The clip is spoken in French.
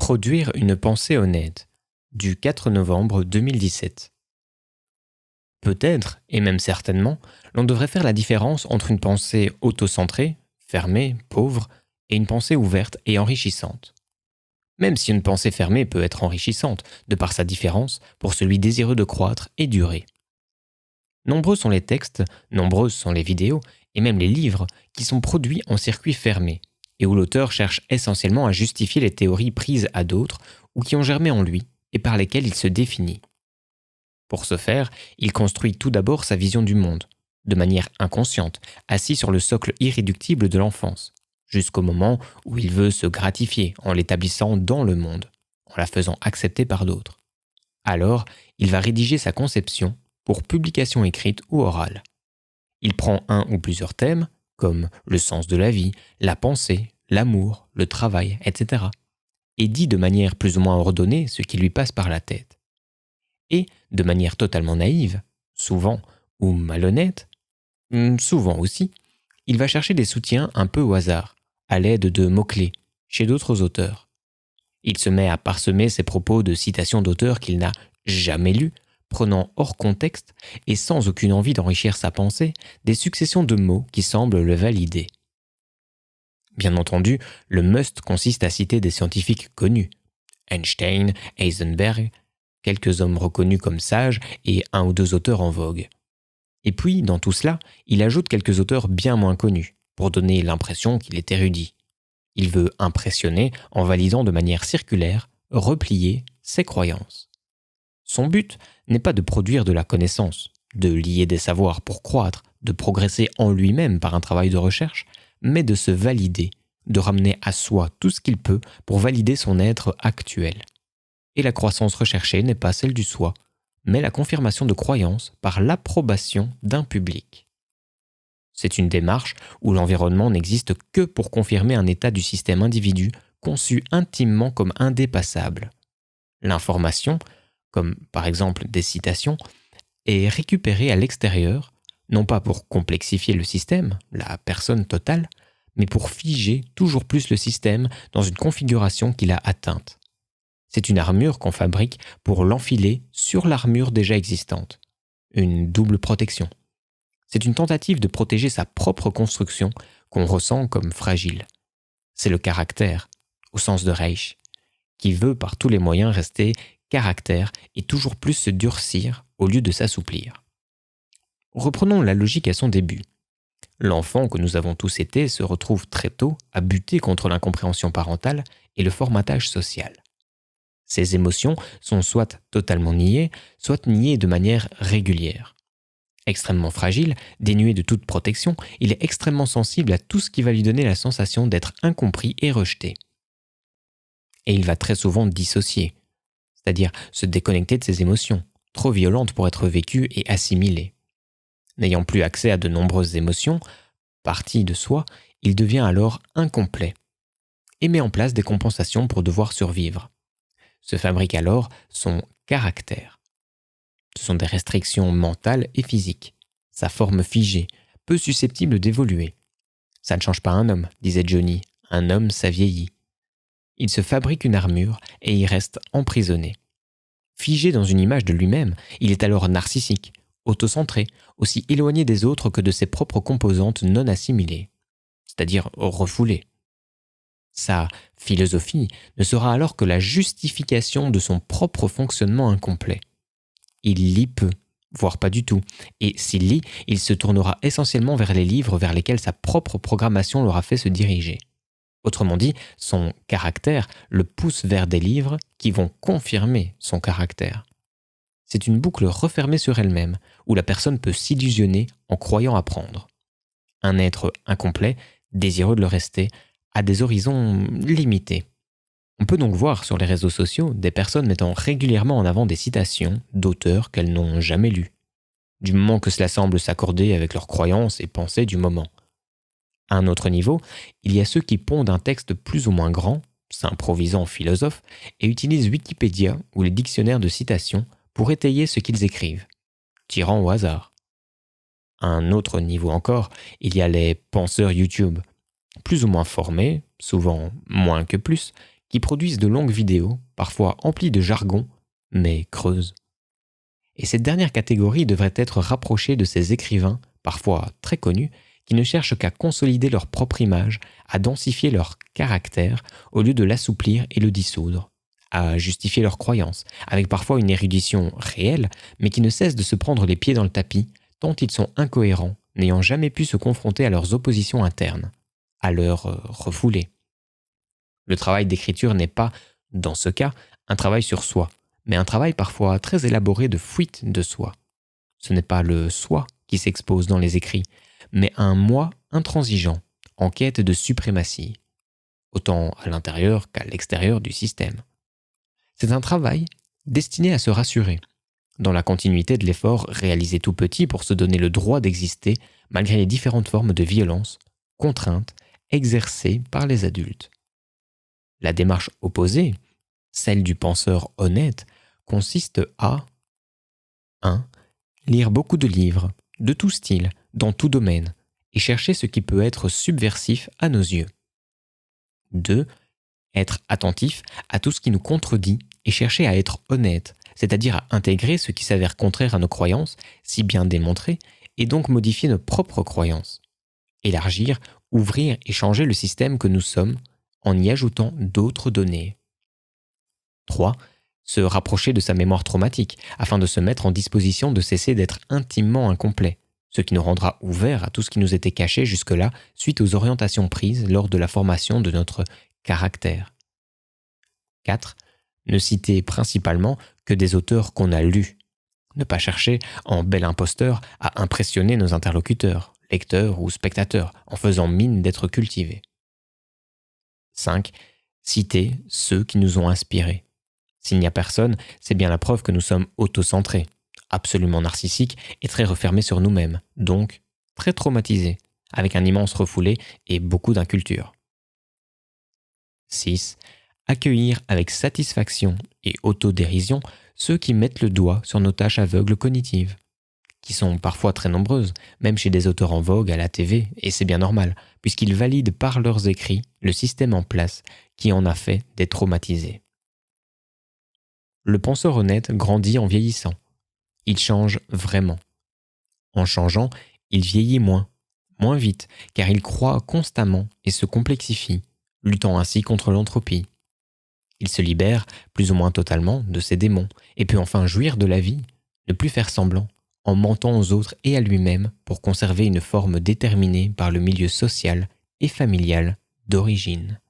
Produire une pensée honnête, du 4 novembre 2017. Peut-être, et même certainement, l'on devrait faire la différence entre une pensée autocentrée, fermée, pauvre, et une pensée ouverte et enrichissante. Même si une pensée fermée peut être enrichissante, de par sa différence, pour celui désireux de croître et durer. Nombreux sont les textes, nombreuses sont les vidéos, et même les livres, qui sont produits en circuit fermé, et où l'auteur cherche essentiellement à justifier les théories prises à d'autres ou qui ont germé en lui et par lesquelles il se définit. Pour ce faire, il construit tout d'abord sa vision du monde, de manière inconsciente, assis sur le socle irréductible de l'enfance, jusqu'au moment où il veut se gratifier en l'établissant dans le monde, en la faisant accepter par d'autres. Alors, il va rédiger sa conception pour publication écrite ou orale. Il prend un ou plusieurs thèmes, comme le sens de la vie, la pensée, l'amour, le travail, etc., et dit de manière plus ou moins ordonnée ce qui lui passe par la tête. Et, de manière totalement naïve, souvent, ou malhonnête, souvent aussi, il va chercher des soutiens un peu au hasard, à l'aide de mots-clés, chez d'autres auteurs. Il se met à parsemer ses propos de citations d'auteurs qu'il n'a jamais lus, prenant hors contexte et sans aucune envie d'enrichir sa pensée, des successions de mots qui semblent le valider. Bien entendu, le must consiste à citer des scientifiques connus, Einstein, Heisenberg, quelques hommes reconnus comme sages et un ou deux auteurs en vogue. Et puis, dans tout cela, il ajoute quelques auteurs bien moins connus, pour donner l'impression qu'il est érudit. Il veut impressionner en validant de manière circulaire, repliée, ses croyances. Son but n'est pas de produire de la connaissance, de lier des savoirs pour croître, de progresser en lui-même par un travail de recherche, mais de se valider, de ramener à soi tout ce qu'il peut pour valider son être actuel. Et la croissance recherchée n'est pas celle du soi, mais la confirmation de croyances par l'approbation d'un public. C'est une démarche où l'environnement n'existe que pour confirmer un état du système individu conçu intimement comme indépassable. L'information, comme par exemple des citations, est récupérée à l'extérieur, non pas pour complexifier le système, la personne totale, mais pour figer toujours plus le système dans une configuration qu'il a atteinte. C'est une armure qu'on fabrique pour l'enfiler sur l'armure déjà existante. Une double protection. C'est une tentative de protéger sa propre construction qu'on ressent comme fragile. C'est le caractère, au sens de Reich, qui veut par tous les moyens rester caractère et toujours plus se durcir au lieu de s'assouplir. Reprenons la logique à son début. L'enfant que nous avons tous été se retrouve très tôt à buter contre l'incompréhension parentale et le formatage social. Ses émotions sont soit totalement niées, soit niées de manière régulière. Extrêmement fragile, dénué de toute protection, il est extrêmement sensible à tout ce qui va lui donner la sensation d'être incompris et rejeté. Et il va très souvent dissocier, c'est-à-dire se déconnecter de ses émotions, trop violentes pour être vécues et assimilées. N'ayant plus accès à de nombreuses émotions, parties de soi, il devient alors incomplet et met en place des compensations pour devoir survivre. Se fabrique alors son caractère. Ce sont des restrictions mentales et physiques, sa forme figée, peu susceptible d'évoluer. Ça ne change pas un homme, disait Johnny, un homme ça vieillit. Il se fabrique une armure et y reste emprisonné. Figé dans une image de lui-même, il est alors narcissique, autocentré, aussi éloigné des autres que de ses propres composantes non assimilées, c'est-à-dire refoulées. Sa philosophie ne sera alors que la justification de son propre fonctionnement incomplet. Il lit peu, voire pas du tout, et s'il lit, il se tournera essentiellement vers les livres vers lesquels sa propre programmation l'aura fait se diriger. Autrement dit, son caractère le pousse vers des livres qui vont confirmer son caractère. C'est une boucle refermée sur elle-même, où la personne peut s'illusionner en croyant apprendre. Un être incomplet, désireux de le rester, a des horizons limités. On peut donc voir sur les réseaux sociaux des personnes mettant régulièrement en avant des citations d'auteurs qu'elles n'ont jamais lus, du moment que cela semble s'accorder avec leurs croyances et pensées du moment. À un autre niveau, il y a ceux qui pondent un texte plus ou moins grand, s'improvisant philosophe, et utilisent Wikipédia ou les dictionnaires de citations pour étayer ce qu'ils écrivent, tirant au hasard. À un autre niveau encore, il y a les penseurs YouTube, plus ou moins formés, souvent moins que plus, qui produisent de longues vidéos, parfois emplies de jargon, mais creuses. Et cette dernière catégorie devrait être rapprochée de ces écrivains, parfois très connus, qui ne cherchent qu'à consolider leur propre image, à densifier leur caractère, au lieu de l'assouplir et le dissoudre, à justifier leurs croyances, avec parfois une érudition réelle, mais qui ne cesse de se prendre les pieds dans le tapis, tant ils sont incohérents, n'ayant jamais pu se confronter à leurs oppositions internes, à leurs refoulés. Le travail d'écriture n'est pas, dans ce cas, un travail sur soi, mais un travail parfois très élaboré de fuite de soi. Ce n'est pas le soi qui s'expose dans les écrits, mais un moi intransigeant, en quête de suprématie, autant à l'intérieur qu'à l'extérieur du système. C'est un travail destiné à se rassurer, dans la continuité de l'effort réalisé tout petit pour se donner le droit d'exister malgré les différentes formes de violence, contraintes, exercées par les adultes. La démarche opposée, celle du penseur honnête, consiste à 1. Lire beaucoup de livres, de tout style, dans tout domaine, et chercher ce qui peut être subversif à nos yeux. 2. Être attentif à tout ce qui nous contredit et chercher à être honnête, c'est-à-dire à intégrer ce qui s'avère contraire à nos croyances, si bien démontrées, et donc modifier nos propres croyances. Élargir, ouvrir et changer le système que nous sommes en y ajoutant d'autres données. 3. Se rapprocher de sa mémoire traumatique afin de se mettre en disposition de cesser d'être intimement incomplet, ce qui nous rendra ouverts à tout ce qui nous était caché jusque-là suite aux orientations prises lors de la formation de notre caractère. 4. Ne citer principalement que des auteurs qu'on a lus. Ne pas chercher, en bel imposteur, à impressionner nos interlocuteurs, lecteurs ou spectateurs, en faisant mine d'être cultivés. 5. Citer ceux qui nous ont inspirés. S'il n'y a personne, c'est bien la preuve que nous sommes autocentrés, absolument narcissiques et très refermés sur nous-mêmes, donc très traumatisés, avec un immense refoulé et beaucoup d'inculture. 6. Accueillir avec satisfaction et autodérision ceux qui mettent le doigt sur nos tâches aveugles cognitives, qui sont parfois très nombreuses, même chez des auteurs en vogue à la TV, et c'est bien normal, puisqu'ils valident par leurs écrits le système en place qui en a fait des traumatisés. Le penseur honnête grandit en vieillissant. Il change vraiment. En changeant, il vieillit moins vite, car il croît constamment et se complexifie, luttant ainsi contre l'entropie. Il se libère, plus ou moins totalement, de ses démons, et peut enfin jouir de la vie, ne plus faire semblant, en mentant aux autres et à lui-même pour conserver une forme déterminée par le milieu social et familial d'origine.